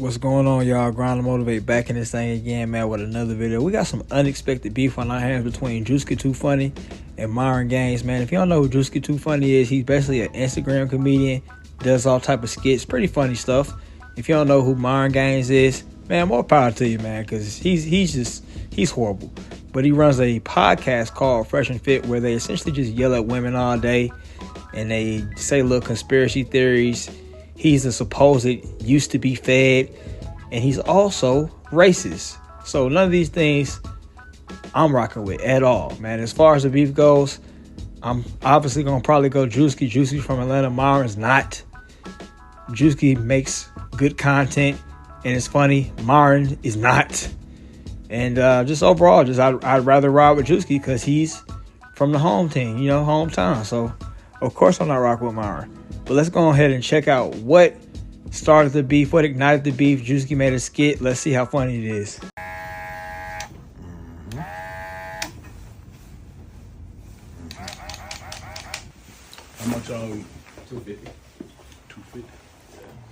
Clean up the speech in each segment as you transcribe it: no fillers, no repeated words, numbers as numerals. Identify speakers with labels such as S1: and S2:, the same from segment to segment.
S1: What's going on, y'all? Grind to Motivate back in this thing again, man, with another video. We got some unexpected beef on our hands between Druski Too Funny and Myron Gaines, man. If you don't know who Druski Too Funny is, he's basically an Instagram comedian, does all type of skits, pretty funny stuff. If you don't know who Myron Gaines is, man, more power to you, man, because he's horrible. But he runs a podcast called Fresh and Fit where they essentially just yell at women all day and they say little conspiracy theories. He's a supposed used to be fed, and he's also racist. So none of these things I'm rocking with at all, man. As far as the beef goes, I'm obviously going to probably go Druski. Druski's from Atlanta. Myron's not. Druski makes good content, and it's funny. Myron is not. And just overall, I'd rather ride with Druski because he's from the home team, hometown. So, of course, I'm not rocking with Myron. But let's go ahead and check out what started the beef, what ignited the beef. Druski made a skit. Let's see how funny it is.
S2: How much y'all eat? 250. 250.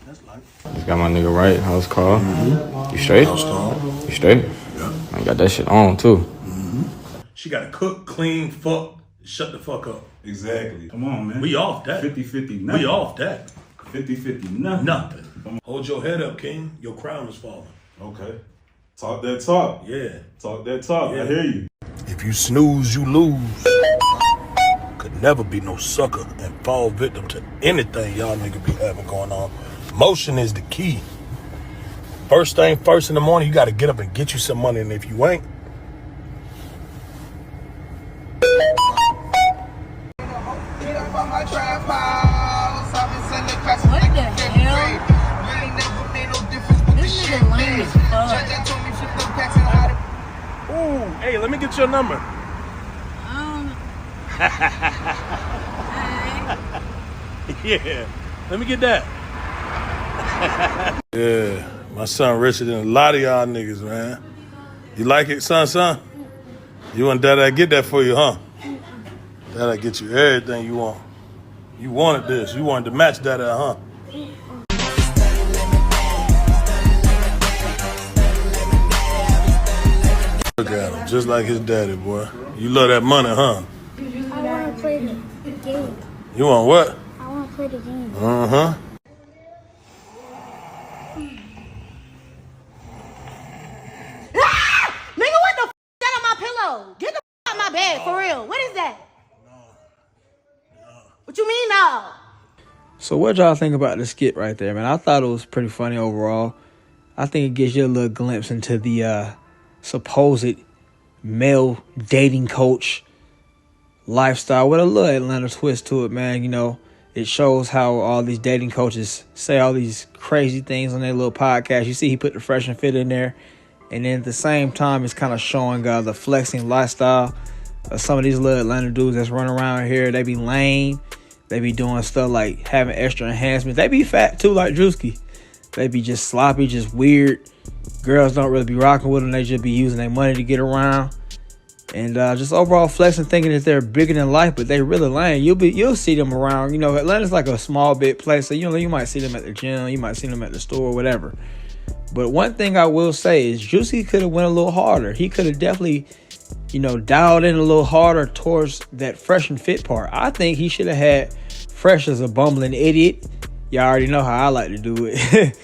S2: That's light.
S3: Got my nigga right. House call.
S2: Mm-hmm.
S3: You straight?
S2: House call.
S3: You straight?
S2: Yeah.
S3: I got that shit on too.
S2: Mm-hmm. She got to cook, clean, fuck, shut the fuck up.
S4: Exactly. Come on, man.
S2: We off that.
S4: 50-50 nothing.
S2: We off that.
S4: 50-50 nothing.
S2: Nothing. Hold your head up, King. Your crown is falling.
S4: Okay. Talk that talk.
S2: Yeah.
S4: Talk that talk.
S2: Yeah.
S4: I hear you.
S2: If you snooze, you lose. Could never be no sucker and fall victim to anything y'all niggas be having going on. Motion is the key. First thing first in the morning, you got to get up and get you some money. And if you ain't, ooh, hey, let me get your number. Yeah, let me get that. Yeah, my son richer than a lot of y'all niggas, man. You like it, son? You want Dad get that for you, huh? Dad get you everything you want. You wanted this. You wanted to match that, huh? Look at him, just like his daddy, boy. You love that money, huh?
S5: I want to play the game.
S2: You want what?
S5: I want to play the game.
S2: Uh-huh.
S6: Nigga, what the f*** that on my pillow? Get the f*** out my bed, for real. What is that? What you mean, no?
S1: So what y'all think about the skit right there, man? I thought it was pretty funny overall. I think it gives you a little glimpse into the supposed male dating coach lifestyle with a little Atlanta twist to it, man. It shows how all these dating coaches say all these crazy things on their little podcast. You see he put the Fresh and Fit in there. And then at the same time, it's kind of showing the flexing lifestyle of some of these little Atlanta dudes that's running around here. They be lame. They be doing stuff like having extra enhancements. They be fat too, like Druski. They be just sloppy, just weird. Girls don't really be rocking with them. They just be using their money to get around. And just overall flexing, thinking that they're bigger than life, but they really lame. You'll see them around. Atlanta's like a small bit place, so you might see them at the gym, you might see them at the store, whatever. But one thing I will say is Druski could have went a little harder. He could have definitely, dialed in a little harder towards that Fresh and Fit part. I think he should have had Fresh as a bumbling idiot. Y'all already know how I like to do it.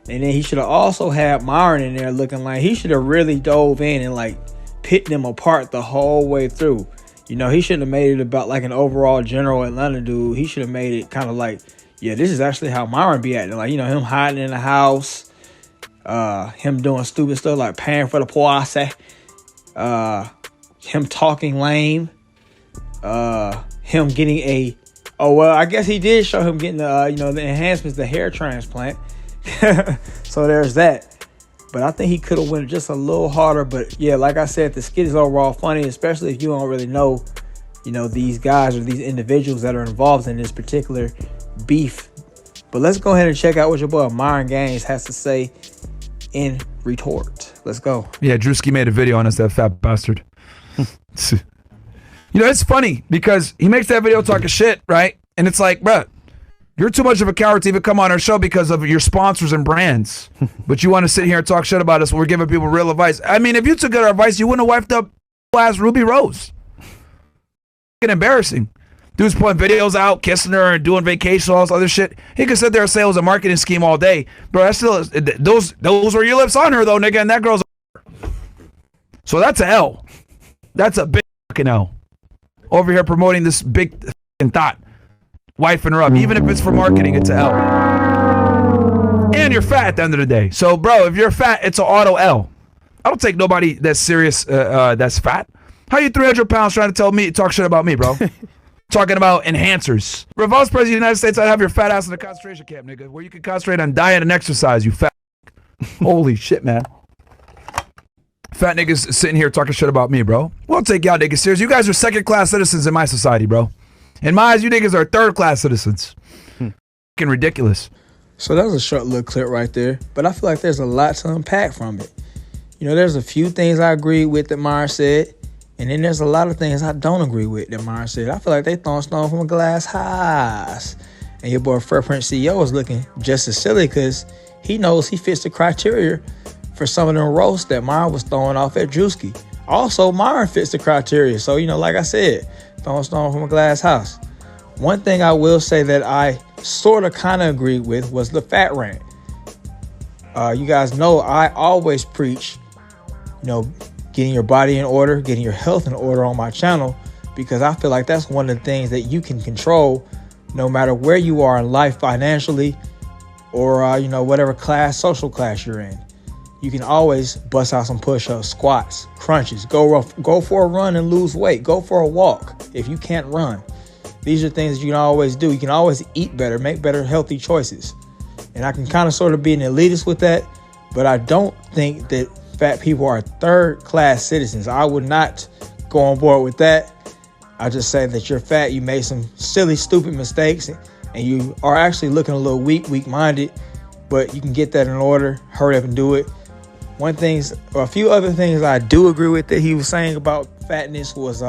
S1: And then he should have also had Myron in there looking like he should have really dove in and pit them apart the whole way through. He shouldn't have made it about like an overall general Atlanta dude. He should have made it kind of like, yeah, this is actually how Myron be acting. Him hiding in the house, him doing stupid stuff like paying for the poisse, him talking lame, him getting I guess he did show him getting the enhancements, the hair transplant. So there's that. But I think he could have went just a little harder. But yeah, like I said, the skit is overall funny, especially if you don't really know, these guys or these individuals that are involved in this particular beef. But let's go ahead and check out what your boy Myron Gaines has to say in retort. Let's go.
S7: Yeah, Druski made a video on us, that fat bastard. It's funny because he makes that video talking shit, right? And it's like, bruh, You're too much of a coward to even come on our show because of your sponsors and brands. But you want to sit here and talk shit about us when we're giving people real advice. I mean, if you took our advice, you wouldn't have wifed up last Ruby Rose. Fucking embarrassing. Dude's putting videos out, kissing her and doing vacation, all this other shit. He could sit there and say it was a marketing scheme all day. Bro, that's still, those were your lips on her though, nigga, and that girl's a So that's a L. That's a big fucking L. Over here promoting this big fucking thought. Wifing her up. Even if it's for marketing, it's a L. And you're fat at the end of the day. So, bro, if you're fat, it's an auto L. I don't take nobody that's serious that's fat. How you 300 pounds trying to talk shit about me, bro? Talking about enhancers. If I was president of the United States, I'd have your fat ass in a concentration camp, nigga, where you can concentrate on diet and exercise, you fat. Holy shit, man. Fat niggas sitting here talking shit about me, bro. We'll take y'all niggas serious. You guys are second-class citizens in my society, bro. In my eyes, you niggas are third-class citizens. Fucking ridiculous.
S1: So that was a short little clip right there. But I feel like there's a lot to unpack from it. You know, there's a few things I agree with that Myron said. And then there's a lot of things I don't agree with that Myron said. I feel like they throwing stone from a glass house. And your boy Fred Prince CEO is looking just as silly because he knows he fits the criteria for some of them roasts that Myron was throwing off at Druski. Also, Myron fits the criteria. So, you know, like I said, throwing stone from a glass house. One thing I will say that I sort of kind of agreed with was the fat rant. You guys know I always preach, you know, getting your body in order, getting your health in order on my channel, because I feel like that's one of the things that you can control no matter where you are in life financially or, you know, whatever class, social class you're in. You can always bust out some push-ups, squats, crunches, go for a run and lose weight, go for a walk if you can't run. These are things you can always do. You can always eat better, make better healthy choices. And I can kind of sort of be an elitist with that, but I don't think that fat people are third-class citizens. I would not go on board with that. I just say that you're fat, you made some silly, stupid mistakes, and you are actually looking a little weak-minded, but you can get that in order, hurry up and do it. A few other things I do agree with that he was saying about fatness was,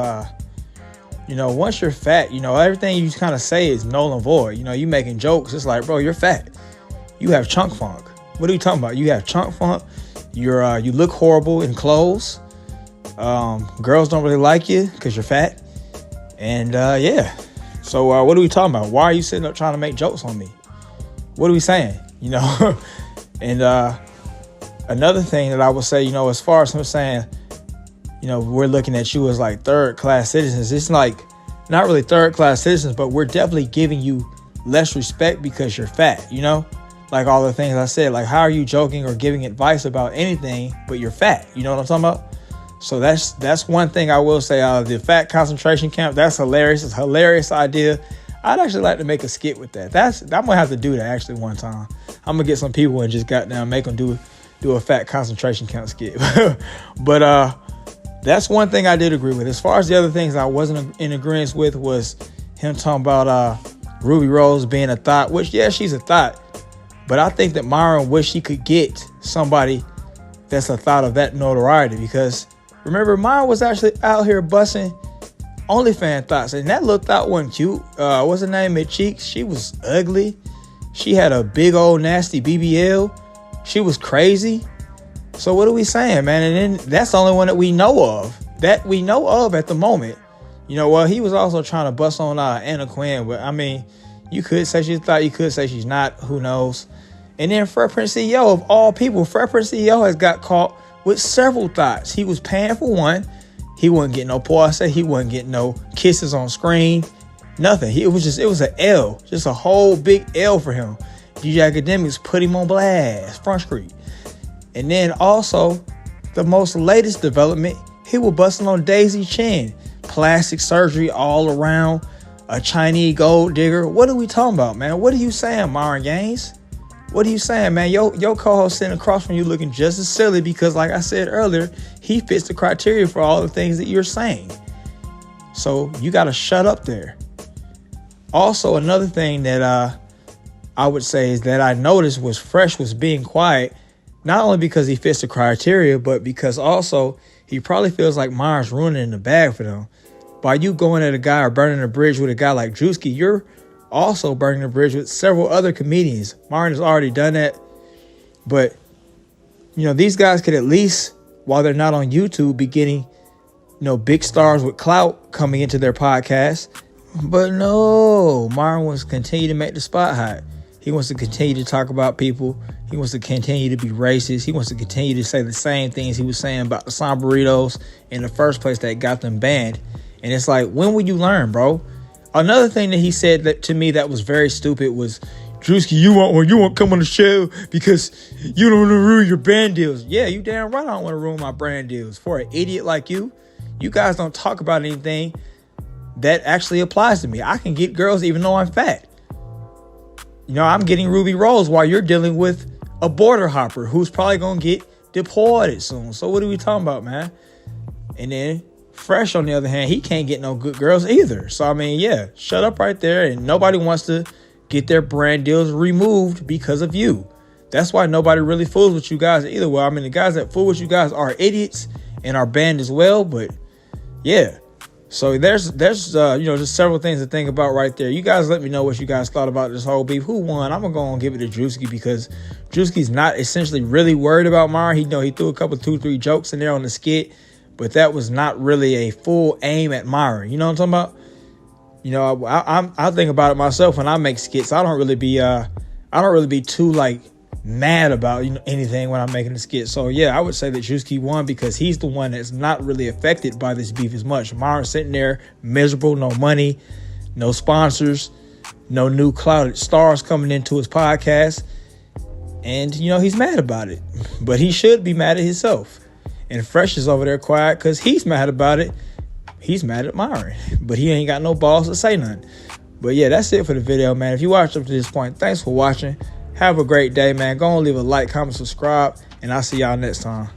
S1: you know, once you're fat, you know, everything you kind of say is null and void. You know, you making jokes. It's like, bro, you're fat. You have chunk funk. What are you talking about? You have chunk funk. You look horrible in clothes. Girls don't really like you because you're fat. And yeah. So what are we talking about? Why are you sitting up trying to make jokes on me? What are we saying? You know? And another thing that I would say, you know, as far as him saying, you know, we're looking at you as like third-class citizens. It's like not really third-class citizens, but we're definitely giving you less respect because you're fat, you know? Like all the things I said, like how are you joking or giving advice about anything, but you're fat? You know what I'm talking about? So that's one thing I will say out of the fat concentration camp. That's hilarious. It's a hilarious idea. I'd actually like to make a skit with that. I'm gonna have to do that actually one time. I'm gonna get some people and just make them do a fat concentration camp skit. But that's one thing I did agree with. As far as the other things I wasn't in agreement with was him talking about Ruby Rose being a thought, which yeah, she's a thought. But I think that Myron wished he could get somebody that's a thought of that notoriety, because remember, Myron was actually out here busting OnlyFans thoughts, and that little thought wasn't cute. What's her name? Mid Cheeks. She was ugly. She had a big old nasty BBL. She was crazy. So what are we saying, man? And then that's the only one that we know of. That we know of at the moment. You know, well, he was also trying to bust on Anna Quinn, but I mean, you could say she's a thought, you could say she's not. Who knows? And then Fred Prince CEO of all people, Fred Prince CEO has got caught with several thoughts. He was paying for one. He wasn't getting no pussy. He wasn't getting no kisses on screen. Nothing. It was an L. Just a whole big L for him. DJ Academics put him on blast. Front Street. And then also, the most latest development, he was busting on Daisy Chen. Plastic surgery all around. A Chinese gold digger. What are we talking about, man? What are you saying, Myron Gaines? What are you saying, man? Your co-host sitting across from you looking just as silly because, like I said earlier, he fits the criteria for all the things that you're saying. So you got to shut up there. Also, another thing that I would say is that I noticed was Fresh was being quiet, not only because he fits the criteria, but because also he probably feels like Myron's ruining the bag for them. By you going at a guy or burning a bridge with a guy like Druski, you're also burning the bridge with several other comedians. Myron has already done that. But, these guys could at least, while they're not on YouTube, be getting, big stars with clout coming into their podcast. But no, Myron wants to continue to make the spot hot. He wants to continue to talk about people. He wants to continue to be racist. He wants to continue to say the same things he was saying about the Sombreritos in the first place that got them banned. And it's like, when will you learn, bro? Another thing that he said that to me that was very stupid was, Druski, you won't come on the show because you don't want to ruin your brand deals. Yeah, you damn right I don't want to ruin my brand deals. For an idiot like you guys don't talk about anything that actually applies to me. I can get girls even though I'm fat. I'm getting Ruby Rose while you're dealing with a border hopper who's probably going to get deported soon. So what are we talking about, man? And then Fresh, on the other hand, he can't get no good girls either. So, yeah, shut up right there. And nobody wants to get their brand deals removed because of you. That's why nobody really fools with you guys either. Well, the guys that fool with you guys are idiots and are banned as well. But, yeah. So there's just several things to think about right there. You guys let me know what you guys thought about this whole beef. Who won? I'm going to go and give it to Druski because Druski's not essentially really worried about Myron. He threw a couple 2-3 jokes in there on the skit, but that was not really a full aim at Myron. You know what I'm talking about? I think about it myself when I make skits. I don't really be too mad about anything when I'm making a skit. So yeah, I would say that Druski won because he's the one that's not really affected by this beef as much. Myron's sitting there miserable, no money, no sponsors, no new clouded stars coming into his podcast, and he's mad about it. But he should be mad at himself. And Fresh is over there quiet because he's mad about it. He's mad at Myron, but he ain't got no balls to say nothing. But yeah, that's it for the video, man. If you watched up to this point, thanks for watching. Have a great day, man. Go and leave a like, comment, subscribe, and I'll see y'all next time.